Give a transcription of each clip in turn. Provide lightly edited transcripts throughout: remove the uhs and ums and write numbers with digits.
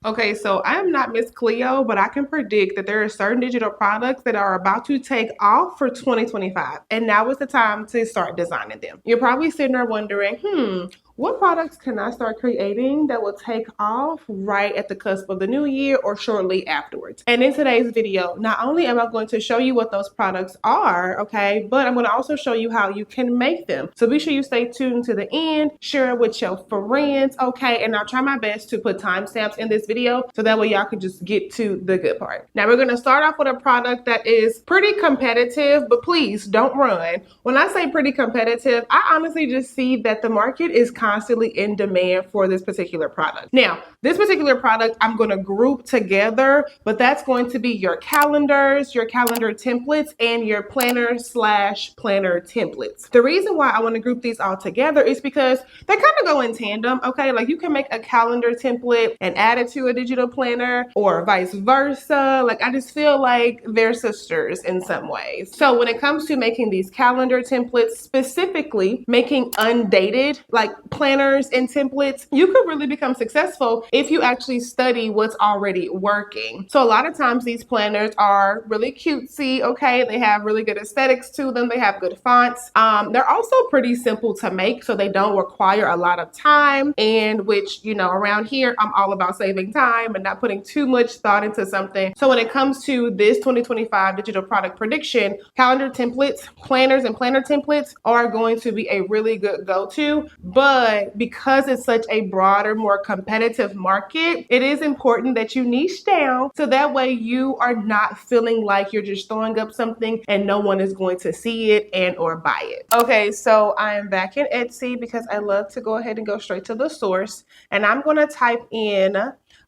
Okay, so I am not Miss Cleo, but I can predict that there are certain digital products that are about to take off for 2025. And now is the time to start designing them. You're probably sitting there wondering, what products can I start creating that will take off right at the cusp of the new year or shortly afterwards? And in today's video, not only am I going to show you what those products are, okay, but I'm going to also show you how you can make them. So be sure you stay tuned to the end, share it with your friends, okay, and I'll try my best to put timestamps in this video so that way y'all can just get to the good part. Now we're going to start off with a product that is pretty competitive, but please don't run. When I say pretty competitive, I honestly just see that the market is constantly in demand for this particular product. Now, this particular product I'm going to group together, but that's going to be your calendars, your calendar templates, and your planner/planner templates. The reason why I want to group these all together is because they kind of go in tandem, okay? Like you can make a calendar template and add it to a digital planner or vice versa. Like I just feel like they're sisters in some ways. So when it comes to making these calendar templates, specifically making undated like planners and templates, you could really become successful if you actually study what's already working. So a lot of times these planners are really cutesy, okay? They have really good aesthetics to them. They have good fonts. They're also pretty simple to make, so they don't require a lot of time, and which, you know, around here, I'm all about saving time and not putting too much thought into something. So when it comes to this 2025 digital product prediction, calendar templates, planners, and planner templates are going to be a really good go-to. But because it's such a broader, more competitive market, it is important that you niche down so that way you are not feeling like you're just throwing up something and no one is going to see it and or buy it. Okay, so I am back in Etsy because I love to go ahead and go straight to the source, and I'm going to type in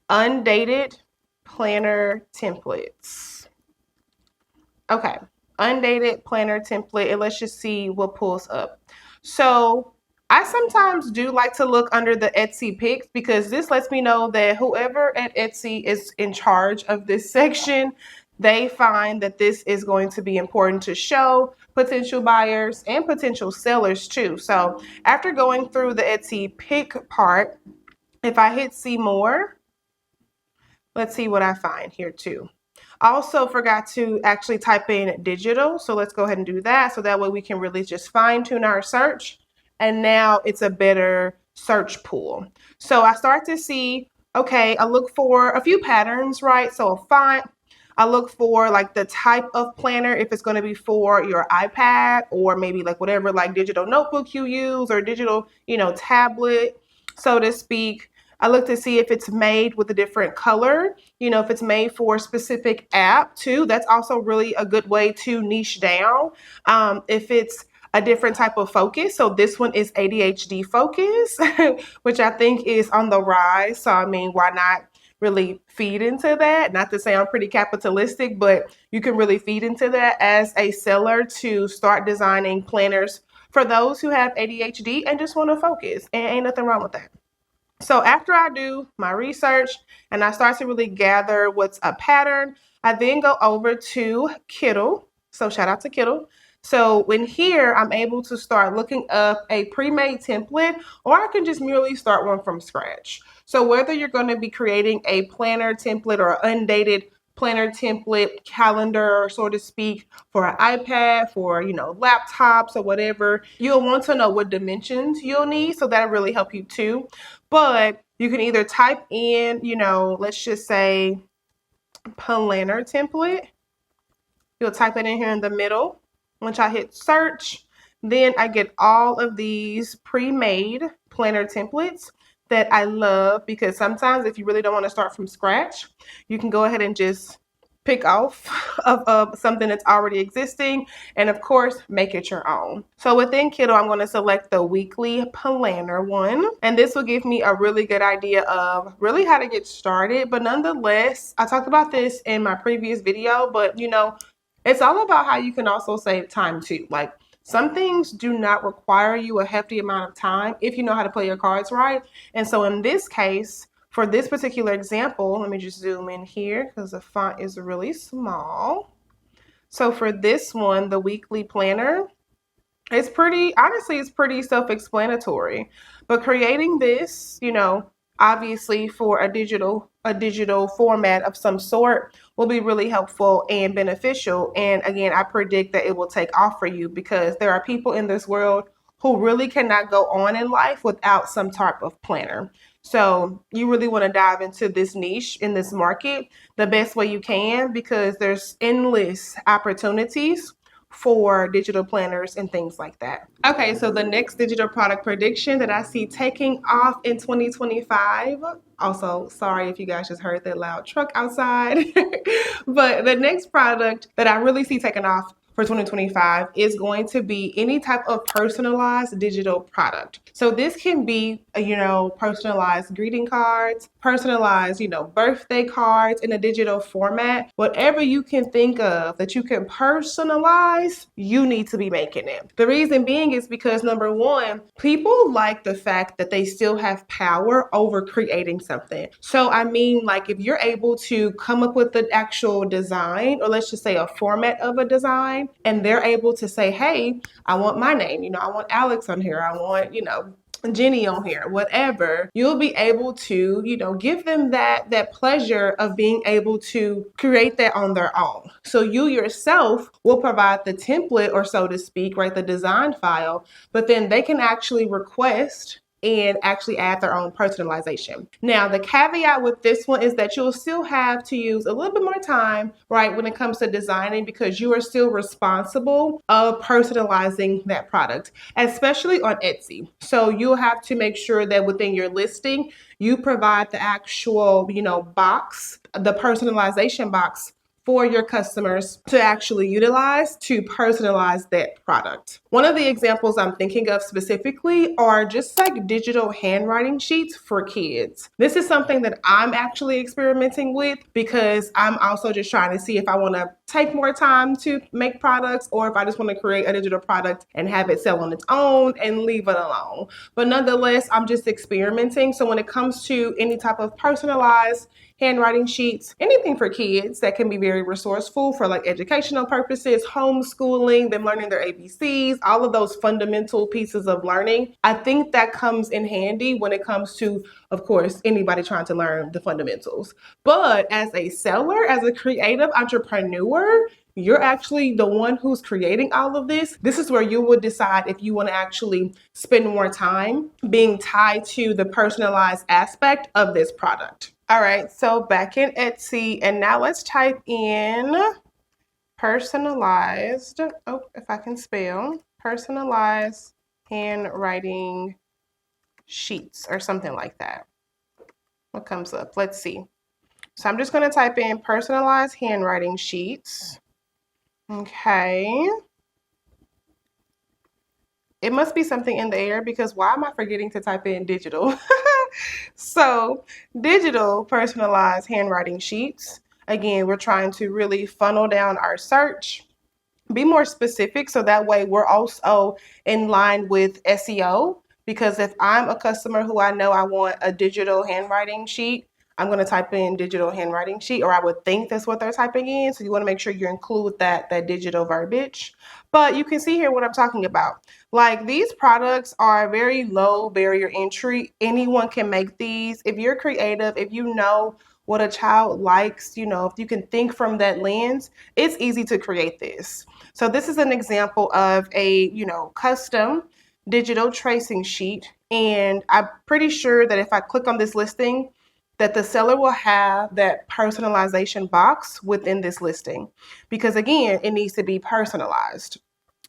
undated planner templates. Okay, undated planner template, and let's just see what pulls up. So I sometimes do like to look under the Etsy picks because this lets me know that whoever at Etsy is in charge of this section, they find that this is going to be important to show potential buyers and potential sellers too. So after going through the Etsy pick part, if I hit see more, let's see what I find here too. I also forgot to actually type in digital. So let's go ahead and do that. So that way we can really just fine tune our search. And now it's a better search pool. So I start to see, okay, I look for a few patterns, right? So a font, I look for like the type of planner, if it's going to be for your iPad or maybe like whatever like digital notebook you use or digital, you know, tablet, so to speak. I look to see if it's made with a different color, you know, if it's made for a specific app too. That's also really a good way to niche down. If it's a different type of focus. So this one is ADHD focus, which I think is on the rise. So I mean, why not really feed into that? Not to say I'm pretty capitalistic, but you can really feed into that as a seller to start designing planners for those who have ADHD and just want to focus. And ain't nothing wrong with that. So after I do my research and I start to really gather what's a pattern, I then go over to Kittle. So shout out to Kittle. So in here, I'm able to start looking up a pre-made template, or I can just merely start one from scratch. So whether you're going to be creating a planner template or undated planner template, calendar, so to speak, for an iPad, for, you know, laptops or whatever, you'll want to know what dimensions you'll need. So that'll really help you too. But you can either type in, you know, let's just say planner template. You'll type it in here in the middle. Once I hit search, then I get all of these pre-made planner templates that I love, because sometimes if you really don't want to start from scratch, you can go ahead and just pick off of something that's already existing and of course make it your own. So within Kittle, I'm going to select the weekly planner one, and this will give me a really good idea of really how to get started. But nonetheless, I talked about this in my previous video, but you know, it's all about how you can also save time too. Like some things do not require you a hefty amount of time if you know how to play your cards right. And so in this case, for this particular example, let me just zoom in here because the font is really small. So for this one, the weekly planner, it's pretty, honestly, it's pretty self-explanatory. But creating this, you know, obviously for a digital format of some sort will be really helpful and beneficial. And again, I predict that it will take off for you because there are people in this world who really cannot go on in life without some type of planner. So you really want to dive into this niche in this market the best way you can because there's endless opportunities for digital planners and things like that. Okay, so the next digital product prediction that I see taking off in 2025. Also, sorry if you guys just heard that loud truck outside. But the next product that I really see taking off for 2025 is going to be any type of personalized digital product. So this can be, personalized greeting cards, personalized, birthday cards in a digital format. Whatever you can think of that you can personalize, you need to be making it. The reason being is because number one, people like the fact that they still have power over creating something. So I mean, like if you're able to come up with the actual design, or let's just say a format of a design, and they're able to say, hey, I want my name, I want Alex on here, I want, Jenny on here, whatever, you'll be able to, give them that pleasure of being able to create that on their own. So you yourself will provide the template, or so to speak, right, the design file, but then they can actually request and actually add their own personalization. Now, the caveat with this one is that you'll still have to use a little bit more time, right, when it comes to designing because you are still responsible of personalizing that product, especially on Etsy. So you'll have to make sure that within your listing, you provide the actual, box, the personalization box for your customers to actually utilize to personalize that product. One of the examples I'm thinking of specifically are just like digital handwriting sheets for kids. This is something that I'm actually experimenting with because I'm also just trying to see if I want to take more time to make products or if I just want to create a digital product and have it sell on its own and leave it alone. But nonetheless, I'm just experimenting. So when it comes to any type of personalized handwriting sheets, anything for kids that can be very resourceful for like educational purposes, homeschooling, them learning their ABCs, all of those fundamental pieces of learning. I think that comes in handy when it comes to, of course, anybody trying to learn the fundamentals. But as a seller, as a creative entrepreneur, you're actually the one who's creating all of this. This is where you would decide if you want to actually spend more time being tied to the personalized aspect of this product. All right, so back in Etsy, and now let's type in personalized, if I can spell, personalized handwriting sheets or something like that. What comes up? Let's see. So I'm just going to type in personalized handwriting sheets. Okay. It must be something in the air because why am I forgetting to type in digital? So digital personalized handwriting sheets. Again, we're trying to really funnel down our search, be more specific so that way we're also in line with SEO. Because if I'm a customer who I know I want a digital handwriting sheet, I'm going to type in digital handwriting sheet, or I would think that's what they're typing in. So you want to make sure you include that digital verbiage. But you can see here what I'm talking about. Like these products are very low barrier entry. Anyone can make these. If you're creative, if you know what a child likes, if you can think from that lens, it's easy to create this. So this is an example of a, custom digital tracing sheet. And I'm pretty sure that if I click on this listing, that the seller will have that personalization box within this listing because again, it needs to be personalized.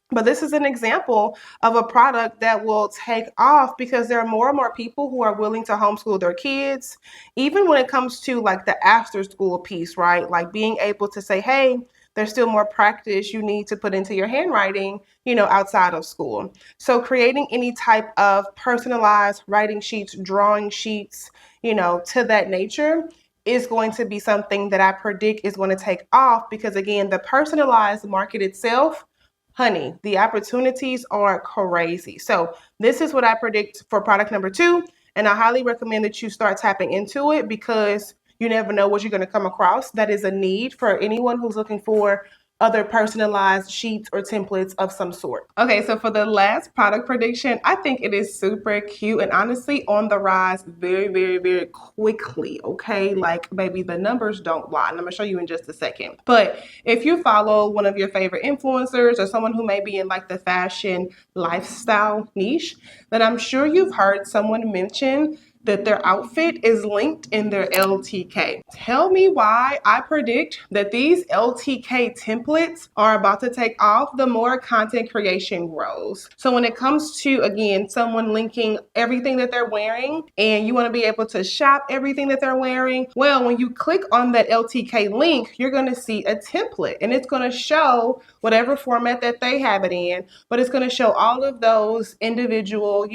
But this is an example of a product that will take off because there are more and more people who are willing to homeschool their kids, even when it comes to like the after school piece, right? Like being able to say, hey, there's still more practice you need to put into your handwriting, outside of school. So creating any type of personalized writing sheets, drawing sheets, to that nature is going to be something that I predict is going to take off because again, the personalized market itself, honey, the opportunities are crazy. So this is what I predict for product number 2. And I highly recommend that you start tapping into it because you never know what you're going to come across. That is a need for anyone who's looking for other personalized sheets or templates of some sort. Okay, so for the last product prediction, I think it is super cute and honestly on the rise very, very, very quickly, okay? Like, baby, the numbers don't lie, and I'm gonna show you in just a second. But if you follow one of your favorite influencers or someone who may be in like the fashion lifestyle niche, then I'm sure you've heard someone mention that their outfit is linked in their LTK. Tell me why I predict that these LTK templates are about to take off the more content creation grows. So when it comes to, again, someone linking everything that they're wearing and you want to be able to shop everything that they're wearing, well, when you click on that LTK link, you're going to see a template and it's going to show whatever format that they have it in, but it's going to show all of those individual,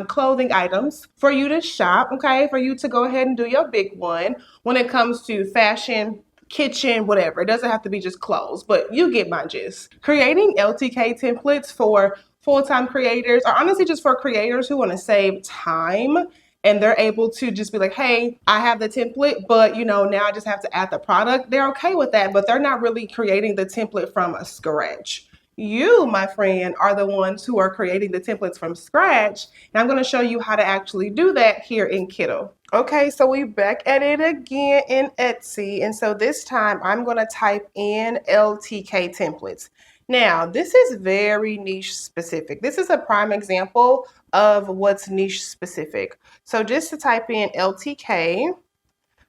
clothing items for you to shop, okay, for you to go ahead and do your big one when it comes to fashion, kitchen, whatever. It doesn't have to be just clothes, but you get my gist. Creating LTK templates for full-time creators, or honestly just for creators who want to save time and they're able to just be like, hey, I have the template, but now I just have to add the product. They're okay with that, but they're not really creating the template from scratch. You, my friend, are the ones who are creating the templates from scratch. And I'm going to show you how to actually do that here in Kittl. Okay, so we're back at it again in Etsy. And so this time I'm going to type in LTK templates. Now, this is very niche specific. This is a prime example of what's niche specific. So just to type in LTK,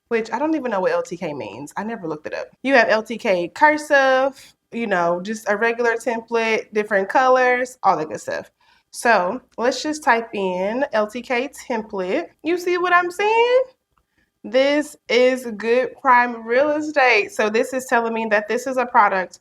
which I don't even know what LTK means. I never looked it up. You have LTK cursive, just a regular template, different colors, all that good stuff. So let's just type in LTK template. You see what I'm saying? This is good prime real estate. So this is telling me that this is a product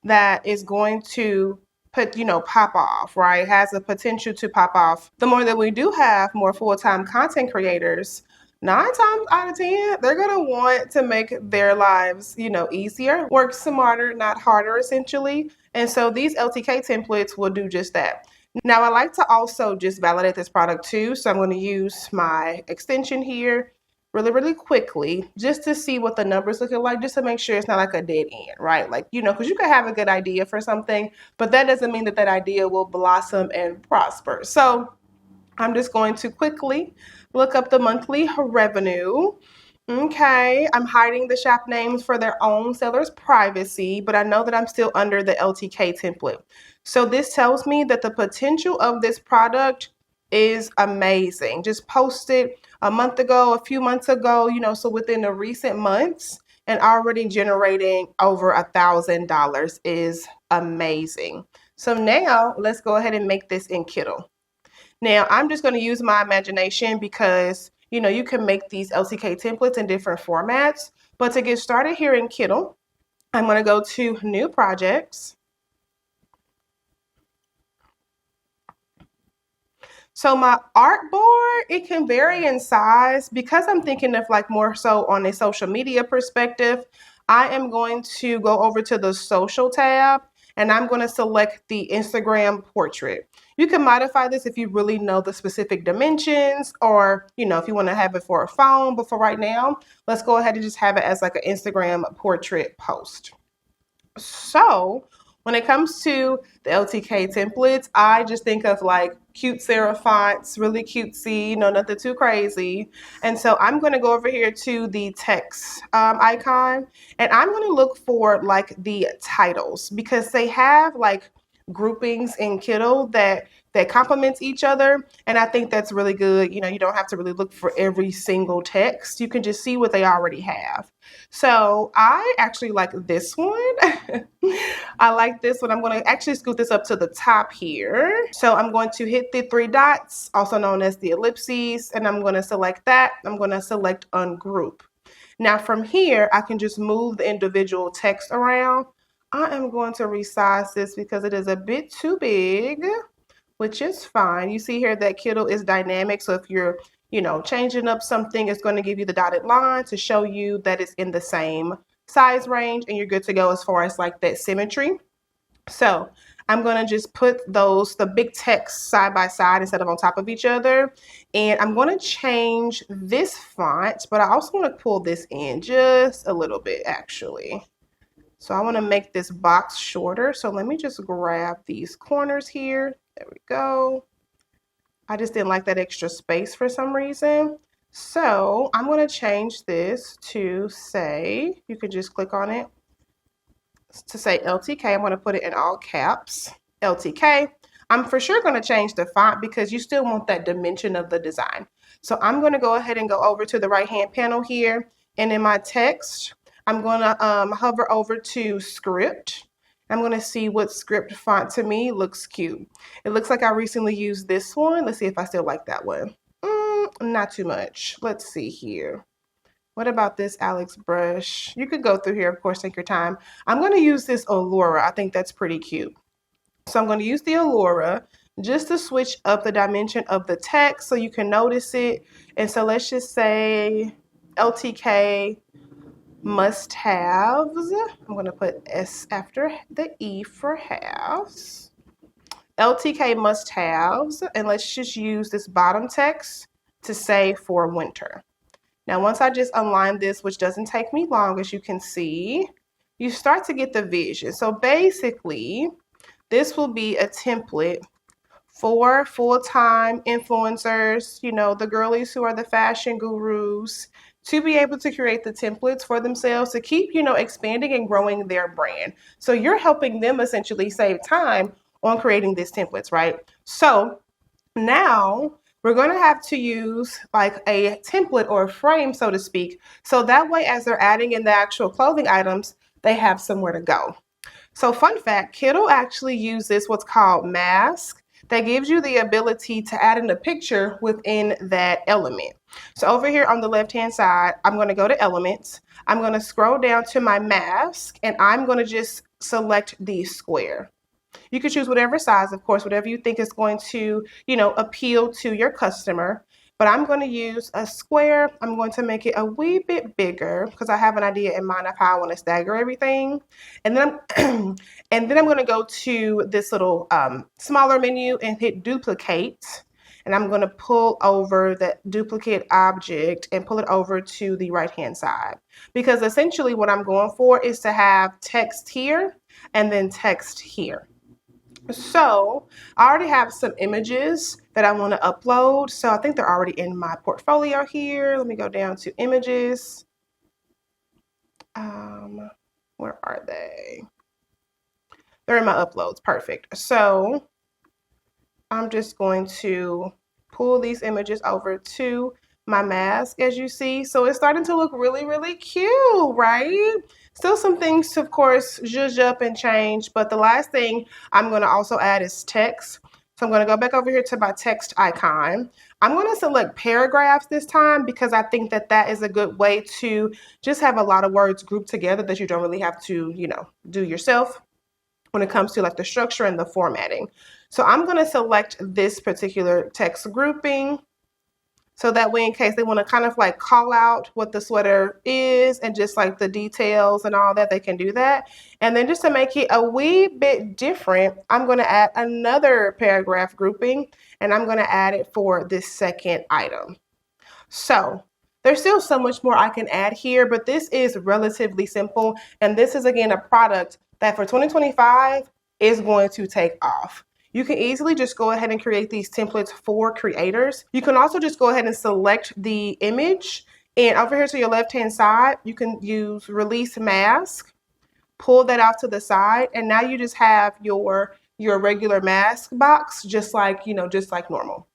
that is going to pop off, right? Has the potential to pop off. The more that we do have more full-time content creators, 9 times out of 10, they're going to want to make their lives, easier, work smarter, not harder, essentially. And so these LTK templates will do just that. Now, I like to also just validate this product too. So I'm going to use my extension here really, really quickly just to see what the numbers looking like, just to make sure it's not like a dead end, right? Like, because you could have a good idea for something, but that doesn't mean that that idea will blossom and prosper. So I'm just going to quickly look up the monthly revenue. Okay, I'm hiding the shop names for their own seller's privacy, but I know that I'm still under the LTK template. So this tells me that the potential of this product is amazing. Just posted a month ago, a few months ago, so within the recent months, and already generating over $1,000 is amazing. So now let's go ahead and make this in Kittl. Now, I'm just going to use my imagination because, you can make these LTK templates in different formats. But to get started here in Kittl, I'm going to go to New Projects. So my artboard, it can vary in size because I'm thinking of like more so on a social media perspective. I am going to go over to the social tab and I'm going to select the Instagram portrait. You can modify this if you really know the specific dimensions or, if you want to have it for a phone. But for right now, let's go ahead and just have it as like an Instagram portrait post. So when it comes to the LTK templates, I just think of like cute serif fonts, really cutesy, nothing too crazy. And so I'm going to go over here to the text icon and I'm going to look for like the titles because they have like groupings in Kittl that complements each other. And I think that's really good. You don't have to really look for every single text. You can just see what they already have. So I actually like this one. I like this one. I'm going to actually scoot this up to the top here. So I'm going to hit the 3 dots, also known as the ellipses, and I'm going to select that. I'm going to select ungroup. Now from here, I can just move the individual text around. I am going to resize this because it is a bit too big, which is fine. You see here that Kittl is dynamic. So if you're, changing up something, it's going to give you the dotted line to show you that it's in the same size range and you're good to go as far as like that symmetry. So I'm going to just put the big text side by side instead of on top of each other. And I'm going to change this font, but I also want to pull this in just a little bit actually. So I want to make this box shorter. So let me just grab these corners here. There we go. I just didn't like that extra space for some reason. So I'm going to change this to say, you can just click on it to say LTK. I'm going to put it in all caps, LTK. I'm for sure going to change the font because you still want that dimension of the design. So I'm going to go ahead and go over to the right hand panel here. And in my text, I'm going to hover over to script. I'm going to see what script font to me looks cute. It looks like I recently used this one. Let's see if I still like that one. Not too much. Let's see here. What about this Alex brush? You could go through here, of course, take your time. I'm going to use this Allura. I think that's pretty cute. So I'm going to use the Allura just to switch up the dimension of the text so you can notice it. And so let's just say LTK must-haves. I'm going to put S after the E for halves. LTK must-haves. And let's just use this bottom text to say for winter. Now, once I just align this, which doesn't take me long, as you can see, you start to get the vision. So basically, this will be a template for full-time influencers, you know, the girlies who are the fashion gurus, to be able to create the templates for themselves to keep, you know, expanding and growing their brand. So you're helping them essentially save time on creating these templates, right? So now we're going to have to use like a template or a frame, so to speak. So that way, as they're adding in the actual clothing items, they have somewhere to go. So fun fact, Kittle actually uses what's called mask that gives you the ability to add in a picture within that element. So over here on the left-hand side, I'm going to go to elements. I'm going to scroll down to my mask and I'm going to just select the square. You can choose whatever size, of course, whatever you think is going to, you know, appeal to your customer. But I'm going to use a square. I'm going to make it a wee bit bigger because I have an idea in mind of how I want to stagger everything. And then I'm, and then I'm going to go to this little smaller menu and hit duplicate. And I'm going to pull over that duplicate object and pull it over to the right-hand side. Because essentially what I'm going for is to have text here and then text here. So I already have some images that I want to upload. So I think they're already in my portfolio here. Let me go down to images. Where are they? They're in my uploads. Perfect. So I'm just going to pull these images over to my mask, as you see. So it's starting to look really, really cute, right? Still some things to, of course, zhuzh up and change, but the last thing I'm going to also add is text. So I'm going to go back over here to my text icon. I'm going to select paragraphs this time because I think that that is a good way to just have a lot of words grouped together that you don't really have to, you know, do yourself when it comes to like the structure and the formatting. So I'm going to select this particular text grouping. So that way, in case they want to kind of like call out what the sweater is and just like the details and all that, they can do that. And then just to make it a wee bit different, I'm going to add another paragraph grouping and I'm going to add it for this second item. So there's still so much more I can add here, but this is relatively simple. And this is, again, a product that for 2025 is going to take off. You can easily just go ahead and create these templates for creators. You can also just go ahead and select the image. And over here to your left-hand side, you can use release mask, pull that off to the side. And now you just have your regular mask box, just like, you know, just like normal.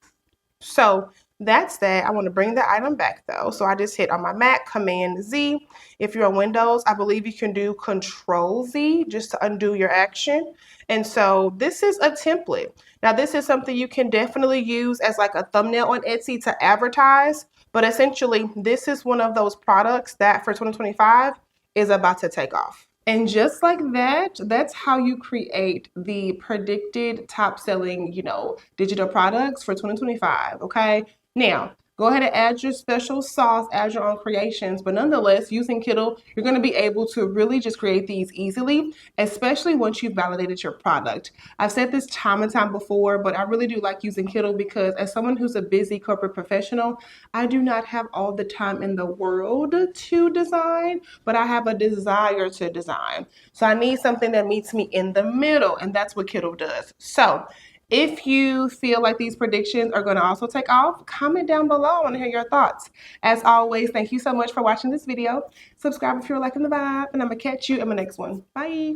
So that's that. I want to bring the item back though. So I just hit on my Mac, Command Z. If you're on Windows, I believe you can do Control Z just to undo your action. And so this is a template. Now this is something you can definitely use as like a thumbnail on Etsy to advertise. But essentially, this is one of those products that for 2025 is about to take off. And just like that, that's how you create the predicted top selling, you know, digital products for 2025. Okay. Now, Go ahead and add your special sauce, add your own creations. But nonetheless, using Kittle, you're going to be able to really just create these easily, especially once you've validated your product. I've said this time and time before, but I really do like using Kittle because as someone who's a busy corporate professional, I do not have all the time in the world to design, but I have a desire to design. So I need something that meets me in the middle, and that's what Kittle does. So if you feel like these predictions are going to also take off, comment down below. I want to hear your thoughts. As always, thank you so much for watching this video. Subscribe if you're liking the vibe, and I'm going to catch you in my next one. Bye.